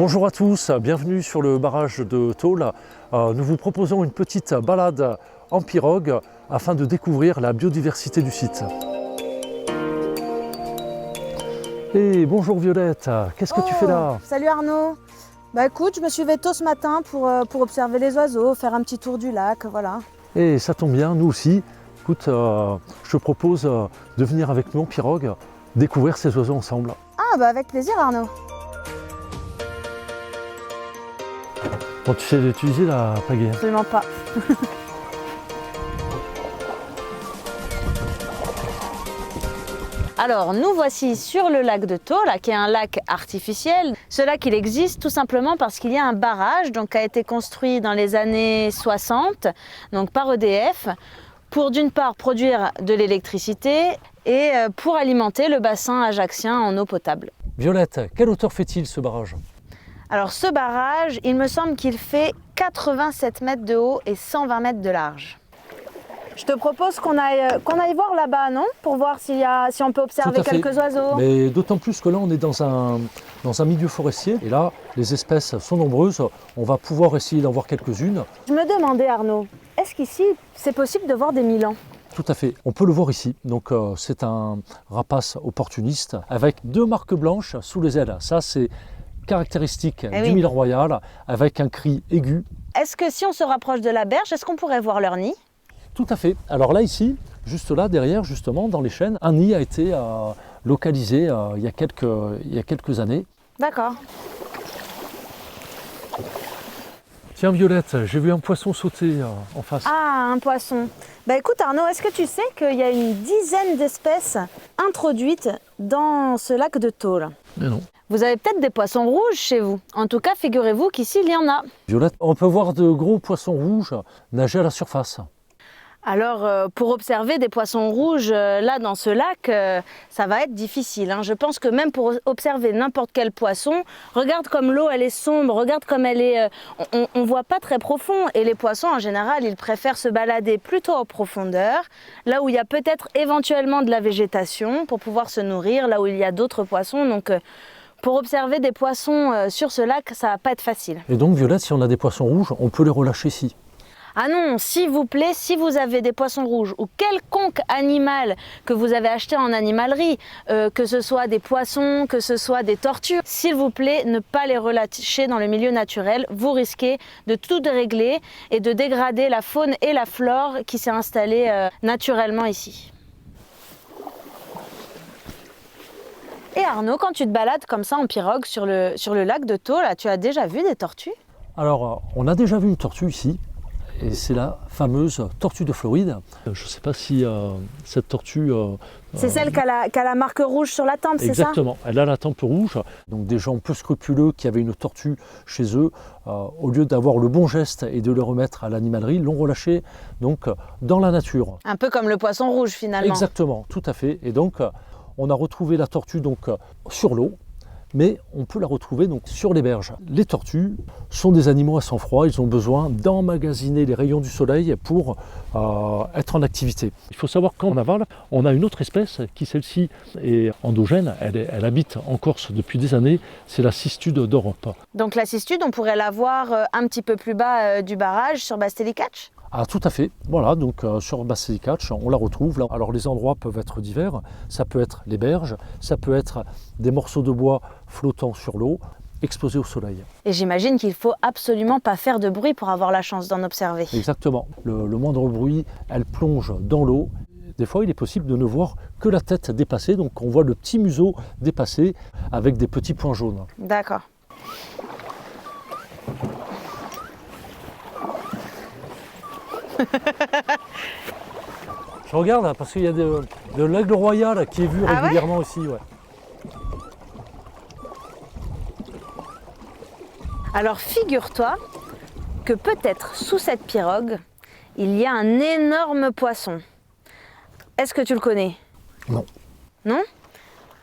Bonjour à tous, bienvenue sur le barrage de Thôle. Nous vous proposons une petite balade en pirogue afin de découvrir la biodiversité du site. Et bonjour Violette, qu'est-ce que tu fais là? Salut Arnaud. Bah écoute, je me suis levée tôt ce matin pour observer les oiseaux, faire un petit tour du lac, voilà. Et ça tombe bien, nous aussi. Écoute, je te propose de venir avec nous en pirogue, découvrir ces oiseaux ensemble. Ah bah avec plaisir Arnaud. Bon, tu sais utiliser la pagaie? Absolument pas. Alors, nous voici sur le lac de Thôle, qui est un lac artificiel. Ce lac, il existe tout simplement parce qu'il y a un barrage qui a été construit dans les années 60, donc par EDF, pour d'une part produire de l'électricité et pour alimenter le bassin ajaccien en eau potable. Violette, quelle hauteur fait-il ce barrage? Alors ce barrage, il me semble qu'il fait 87 mètres de haut et 120 mètres de large. Je te propose qu'on aille voir là-bas, non? Pour voir si on peut observer quelques oiseaux. Mais d'autant plus que là, on est dans un milieu forestier. Et là, les espèces sont nombreuses. On va pouvoir essayer d'en voir quelques-unes. Je me demandais, Arnaud, est-ce qu'ici, c'est possible de voir des milans? Tout à fait. On peut le voir ici. Donc, c'est un rapace opportuniste avec 2 marques blanches sous les ailes. Ça, c'est caractéristique du milan royal avec un cri aigu. Est-ce que si on se rapproche de la berge, est-ce qu'on pourrait voir leur nid? Tout à fait. Alors là, ici, juste là, derrière, justement, dans les chênes, un nid a été localisé il y a quelques années. D'accord. Tiens Violette, j'ai vu un poisson sauter en face. Ah, un poisson. Bah écoute Arnaud, est-ce que tu sais qu'il y a une dizaine d'espèces introduites dans ce lac de Thôle? Mais non. Vous avez peut-être des poissons rouges chez vous. En tout cas, figurez-vous qu'ici, il y en a. Violette, on peut voir de gros poissons rouges nager à la surface. Alors, pour observer des poissons rouges là dans ce lac, ça va être difficile. Je pense que même pour observer n'importe quel poisson, regarde comme l'eau elle est sombre, regarde comme elle est, on voit pas très profond. Et les poissons en général, ils préfèrent se balader plutôt en profondeur, là où il y a peut-être éventuellement de la végétation pour pouvoir se nourrir, là où il y a d'autres poissons. Donc, pour observer des poissons sur ce lac, ça va pas être facile. Et donc Violette, si on a des poissons rouges, on peut les relâcher ici? Ah non, s'il vous plaît, si vous avez des poissons rouges ou quelconque animal que vous avez acheté en animalerie, que ce soit des poissons, que ce soit des tortues, s'il vous plaît, ne pas les relâcher dans le milieu naturel. Vous risquez de tout dérégler et de dégrader la faune et la flore qui s'est installée naturellement ici. Et Arnaud, quand tu te balades comme ça en pirogue sur le lac de Thôle, tu as déjà vu des tortues? Alors, on a déjà vu une tortue ici. Et c'est la fameuse tortue de Floride. Je ne sais pas si cette tortue... c'est celle qui a la marque rouge sur la tempe, c'est ça? Exactement, elle a la tempe rouge. Donc des gens peu scrupuleux qui avaient une tortue chez eux, au lieu d'avoir le bon geste et de le remettre à l'animalerie, l'ont relâché donc, dans la nature. Un peu comme le poisson rouge finalement. Exactement, tout à fait. Et donc on a retrouvé la tortue donc, sur l'eau. Mais on peut la retrouver donc sur les berges. Les tortues sont des animaux à sang froid, ils ont besoin d'emmagasiner les rayons du soleil pour être en activité. Il faut savoir qu'en aval, on a une autre espèce qui celle-ci est endogène, elle habite en Corse depuis des années, c'est la cistude d'Europe. Donc la cistude, on pourrait la voir un petit peu plus bas du barrage sur Bastelli-Catch? Ah tout à fait, voilà, donc sur Bastelli-Catch, on la retrouve là. Alors les endroits peuvent être divers, ça peut être les berges, ça peut être des morceaux de bois flottant sur l'eau, exposés au soleil. Et j'imagine qu'il ne faut absolument pas faire de bruit pour avoir la chance d'en observer. Exactement, le moindre bruit, elle plonge dans l'eau. Des fois, il est possible de ne voir que la tête dépassée, donc on voit le petit museau dépassé avec des petits points jaunes. D'accord. Je regarde là, parce qu'il y a de l'aigle royal qui est vu régulièrement aussi. Ouais. Alors figure-toi que peut-être sous cette pirogue, il y a un énorme poisson. Est-ce que tu le connais? Non. Non?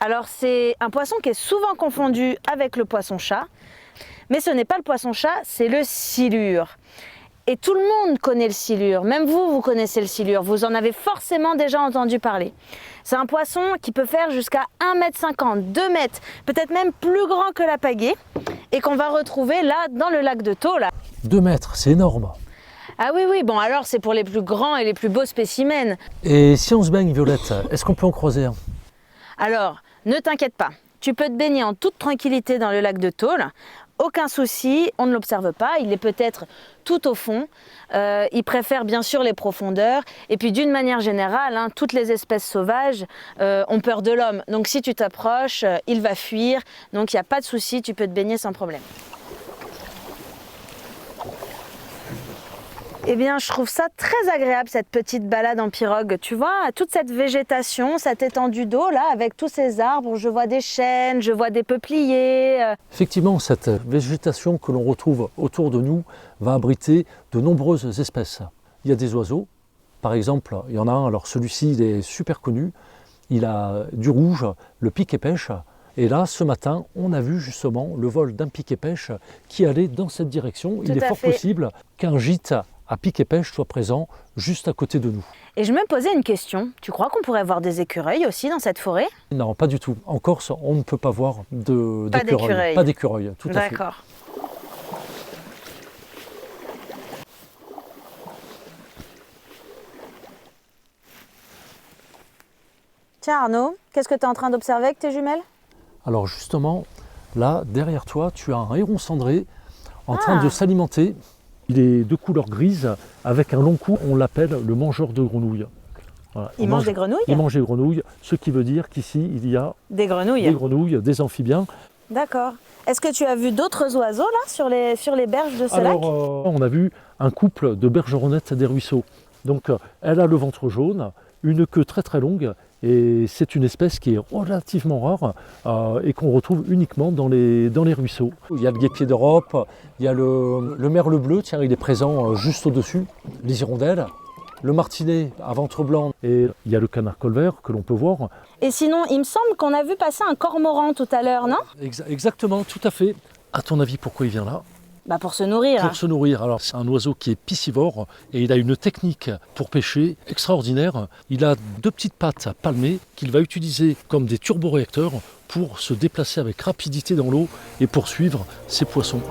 Alors c'est un poisson qui est souvent confondu avec le poisson-chat, mais ce n'est pas le poisson-chat, c'est le silure. Et tout le monde connaît le silure, même vous, vous connaissez le silure, vous en avez forcément déjà entendu parler. C'est un poisson qui peut faire jusqu'à 1,50 m, 2 mètres, peut-être même plus grand que la pagaie. et qu'on va retrouver là dans le lac de Thau. Là. 2 mètres, c'est énorme. Ah oui, oui, bon alors c'est pour les plus grands et les plus beaux spécimens. Et si on se baigne, Violette, est-ce qu'on peut en croiser un? Alors, ne t'inquiète pas, tu peux te baigner en toute tranquillité dans le lac de Thau. Aucun souci, on ne l'observe pas, il est peut-être tout au fond. Il préfère bien sûr les profondeurs. Et puis d'une manière générale, hein, toutes les espèces sauvages ont peur de l'homme. Donc si tu t'approches, il va fuir. Donc il n'y a pas de souci, tu peux te baigner sans problème. Eh bien, je trouve ça très agréable, cette petite balade en pirogue. Tu vois, toute cette végétation, cette étendue d'eau, là, avec tous ces arbres, je vois des chênes, je vois des peupliers. Effectivement, cette végétation que l'on retrouve autour de nous va abriter de nombreuses espèces. Il y a des oiseaux, par exemple, il y en a un, alors celui-ci, il est super connu, il a du rouge, le piquet-pêche. Et là, ce matin, on a vu justement le vol d'un piquet-pêche qui allait dans cette direction. Il est fort possible qu'un gîte à piquet-pêche soit présent juste à côté de nous. Et je me posais une question, tu crois qu'on pourrait voir des écureuils aussi dans cette forêt? Non, pas du tout. En Corse, on ne peut pas voir d'écureuils. Pas d'écureuils, tout à fait. D'accord. Tiens Arnaud, qu'est-ce que tu es en train d'observer avec tes jumelles? Alors justement, là, derrière toi, tu as un héron cendré en train de s'alimenter. Il est de couleur grise avec un long cou, on l'appelle le mangeur de grenouilles. Voilà. Il mange des grenouilles? Il mange des grenouilles, ce qui veut dire qu'ici il y a des grenouilles, des amphibiens. D'accord. Est-ce que tu as vu d'autres oiseaux là sur les berges de ce lac? On a vu un couple de bergeronnettes des ruisseaux. Donc elle a le ventre jaune, une queue très très longue, et c'est une espèce qui est relativement rare et qu'on retrouve uniquement dans les ruisseaux. Il y a le guêpier d'Europe, il y a le merle bleu, tiens, il est présent juste au-dessus, les hirondelles, le martinet à ventre blanc, et il y a le canard colvert que l'on peut voir. Et sinon, il me semble qu'on a vu passer un cormoran tout à l'heure, non? Exactement, tout à fait. À ton avis, pourquoi il vient là? Bah pour se nourrir. Pour se nourrir. Alors c'est un oiseau qui est piscivore et il a une technique pour pêcher extraordinaire. Il a 2 petites pattes palmées qu'il va utiliser comme des turboréacteurs pour se déplacer avec rapidité dans l'eau et poursuivre ses poissons.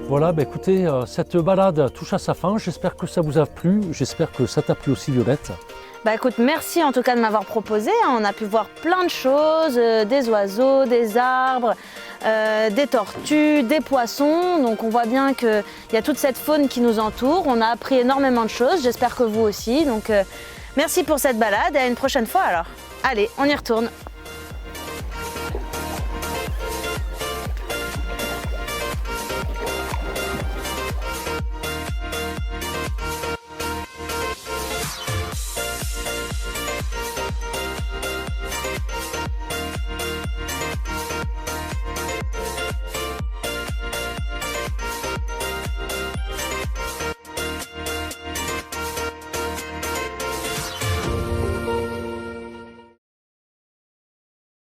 Voilà, écoutez, cette balade touche à sa fin. J'espère que ça vous a plu. J'espère que ça t'a plu aussi, Violette. Bah écoute, merci en tout cas de m'avoir proposé. On a pu voir plein de choses, des oiseaux, des arbres, des tortues, des poissons. Donc on voit bien qu'il y a toute cette faune qui nous entoure. On a appris énormément de choses, j'espère que vous aussi. Donc merci pour cette balade et à une prochaine fois alors. Allez, on y retourne.